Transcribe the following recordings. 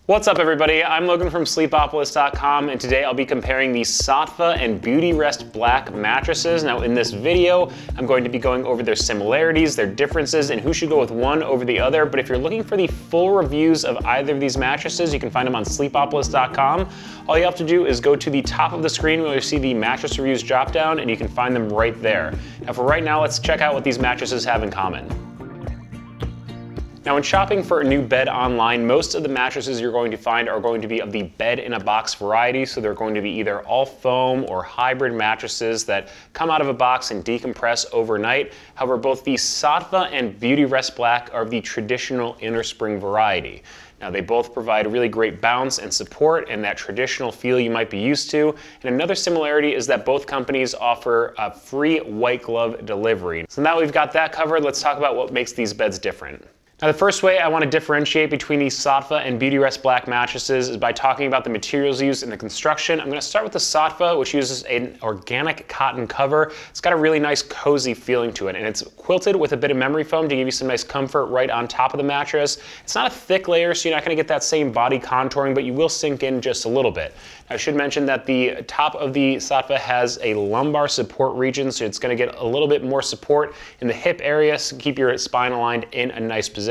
What's up everybody, I'm Logan from Sleepopolis.com and today I'll be comparing the Saatva and Beautyrest Black mattresses. Now in this video, I'm going to be going over their similarities, their differences, and who should go with one over the other. But if you're looking for the full reviews of either of these mattresses, you can find them on Sleepopolis.com. All you have to do is go to the top of the screen where you see the mattress reviews drop down and you can find them right there. Now for right now, let's check out what these mattresses have in common. Now when shopping for a new bed online, most of the mattresses you're going to find are going to be of the bed-in-a-box variety, so they're going to be either all foam or hybrid mattresses that come out of a box and decompress overnight. However, both the Saatva and Beautyrest Black are of the traditional Innerspring variety. Now they both provide really great bounce and support and that traditional feel you might be used to. And another similarity is that both companies offer a free white glove delivery. So now we've got that covered, let's talk about what makes these beds different. Now the first way I want to differentiate between the Saatva and Beautyrest Black mattresses is by talking about the materials used in the construction. I'm going to start with the Saatva, which uses an organic cotton cover. It's got a really nice cozy feeling to it, and it's quilted with a bit of memory foam to give you some nice comfort right on top of the mattress. It's not a thick layer, so you're not going to get that same body contouring, but you will sink in just a little bit. I should mention that the top of the Saatva has a lumbar support region, so it's going to get a little bit more support in the hip area to keep your spine aligned in a nice position.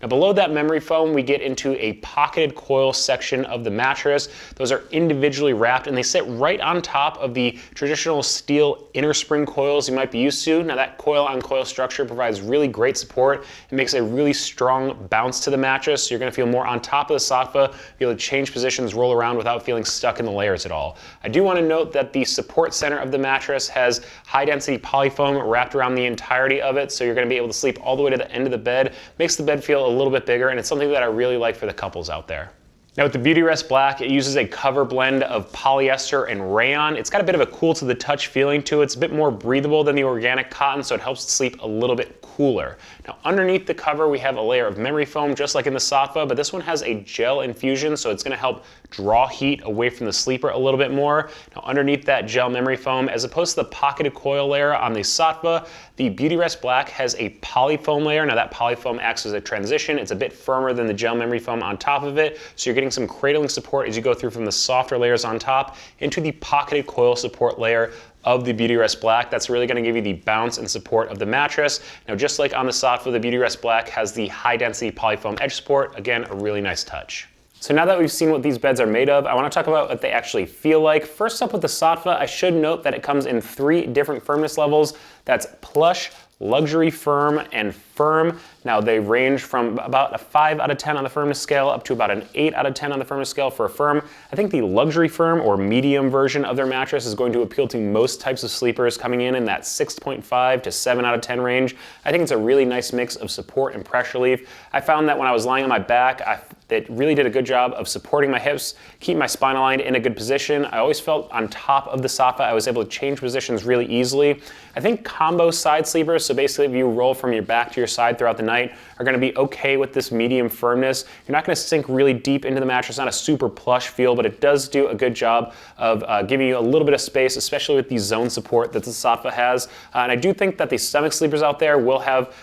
Now below that memory foam, we get into a pocketed coil section of the mattress. Those are individually wrapped and they sit right on top of the traditional steel Innerspring coils you might be used to. Now that coil-on-coil structure provides really great support. It makes a really strong bounce to the mattress. So you're going to feel more on top of the Saatva, be able to change positions, roll around without feeling stuck in the layers at all. I do want to note that the support center of the mattress has high density polyfoam wrapped around the entirety of it, so you're going to be able to sleep all the way to the end of the bed. Makes the bed feel a little bit bigger, and it's something that I really like for the couples out there. Now with the Beautyrest Black, it uses a cover blend of polyester and rayon. It's got a bit of a cool to the touch feeling to it. It's a bit more breathable than the organic cotton, so it helps sleep a little bit cooler. Now underneath the cover, we have a layer of memory foam, just like in the Saatva, but this one has a gel infusion, so it's gonna help draw heat away from the sleeper a little bit more. Now underneath that gel memory foam, as opposed to the pocketed coil layer on the Saatva, the Beautyrest Black has a polyfoam layer. Now that polyfoam acts as a transition. It's a bit firmer than the gel memory foam on top of it, so you're getting some cradling support as you go through from the softer layers on top into the pocketed coil support layer of the Beautyrest Black. That's really going to give you the bounce and support of the mattress. Now just like on the Saatva, the Beautyrest Black has the high density polyfoam edge support. Again, a really nice touch. So now that we've seen what these beds are made of, I want to talk about what they actually feel like. First up with the Saatva, I should note that it comes in 3 different firmness levels. That's plush, luxury firm, and firm. Now they range from about a 5 out of 10 on the firmness scale up to about an 8 out of 10 on the firmness scale for a firm. I think the luxury firm or medium version of their mattress is going to appeal to most types of sleepers, coming in that 6.5 to 7 out of 10 range. I think it's a really nice mix of support and pressure relief. I found that when I was lying on my back, it really did a good job of supporting my hips, keep my spine aligned in a good position. I always felt on top of the Saatva, I was able to change positions really easily. I think combo side sleepers, so basically if you roll from your back to your side throughout the night, are going to be okay with this medium firmness. You're not going to sink really deep into the mattress, not a super plush feel, but it does do a good job of giving you a little bit of space, especially with the zone support that the Saatva has. And I do think that the stomach sleepers out there will have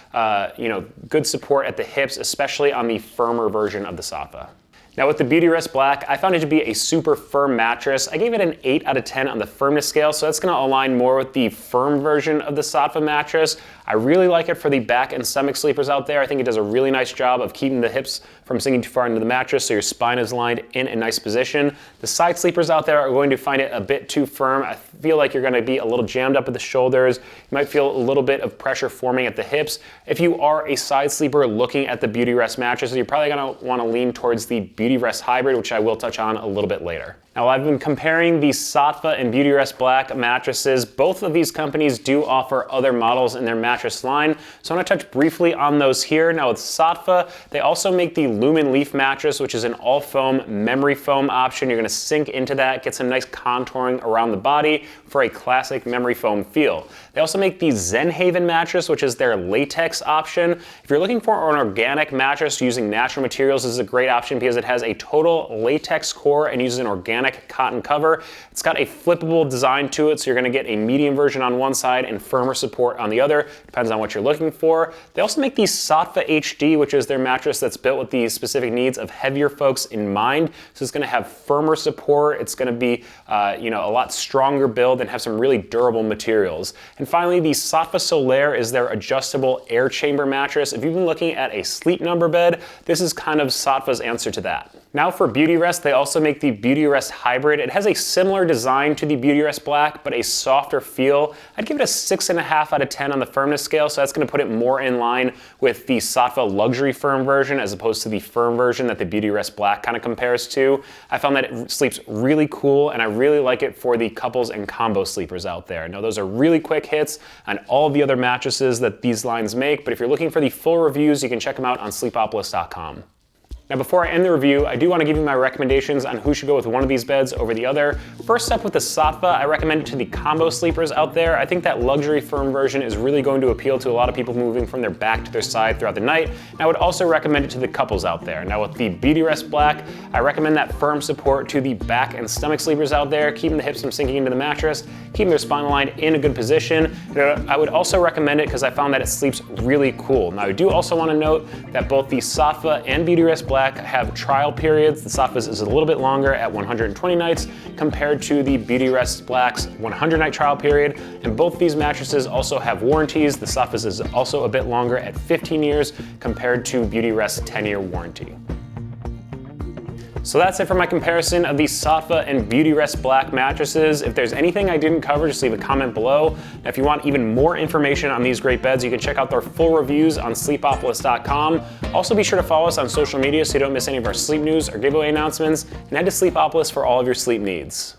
good support at the hips, especially on the firmer version of the Saatva. Now with the Beautyrest Black, I found it to be a super firm mattress. I gave it an 8 out of 10 on the firmness scale, so that's gonna align more with the firm version of the Saatva mattress. I really like it for the back and stomach sleepers out there. I think it does a really nice job of keeping the hips from sinking too far into the mattress so your spine is aligned in a nice position. The side sleepers out there are going to find it a bit too firm. I feel like you're gonna be a little jammed up at the shoulders. You might feel a little bit of pressure forming at the hips. If you are a side sleeper looking at the Beautyrest mattresses, you're probably gonna wanna lean towards the Beautyrest Hybrid, which I will touch on a little bit later. Now I've been comparing the Saatva and Beautyrest Black mattresses. Both of these companies do offer other models in their mattress line, so I'm going to touch briefly on those here. Now with Saatva, they also make the Lumen Leaf mattress, which is an all foam memory foam option. You're going to sink into that, get some nice contouring around the body for a classic memory foam feel. They also make the Zen Haven mattress, which is their latex option. If you're looking for an organic mattress using natural materials, this is a great option because it has has a total latex core and uses an organic cotton cover. It's got a flippable design to it, so you're gonna get a medium version on one side and firmer support on the other. Depends on what you're looking for. They also make the Saatva HD, which is their mattress that's built with the specific needs of heavier folks in mind. So it's gonna have firmer support. It's gonna be a lot stronger build and have some really durable materials. And finally, the Saatva Solaire is their adjustable air chamber mattress. If you've been looking at a Sleep Number bed, this is kind of Saatva's answer to that. Now for Beautyrest, they also make the Beautyrest Hybrid. It has a similar design to the Beautyrest Black, but a softer feel. I'd give it a 6.5 out of 10 on the firmness scale, so that's gonna put it more in line with the Saatva Luxury Firm version as opposed to the firm version that the Beautyrest Black kind of compares to. I found that it sleeps really cool, and I really like it for the couples and combo sleepers out there. Now those are really quick hits on all the other mattresses that these lines make, but if you're looking for the full reviews, you can check them out on Sleepopolis.com. Now before I end the review, I do want to give you my recommendations on who should go with one of these beds over the other. First up with the Saatva, I recommend it to the combo sleepers out there. I think that luxury firm version is really going to appeal to a lot of people moving from their back to their side throughout the night. And I would also recommend it to the couples out there. Now with the Beautyrest Black, I recommend that firm support to the back and stomach sleepers out there, keeping the hips from sinking into the mattress, keeping their spinal line in a good position. And I would also recommend it because I found that it sleeps really cool. Now I do also want to note that both the Saatva and Beautyrest Black have trial periods. The Saatva's is a little bit longer at 120 nights compared to the Beautyrest Black's 100-night trial period. And both these mattresses also have warranties. The Saatva's is also a bit longer at 15 years compared to Beautyrest's 10-year warranty. So that's it for my comparison of the Saatva and Beautyrest Black mattresses. If there's anything I didn't cover, just leave a comment below. Now, if you want even more information on these great beds, you can check out their full reviews on Sleepopolis.com. Also, be sure to follow us on social media so you don't miss any of our sleep news or giveaway announcements, and head to Sleepopolis for all of your sleep needs.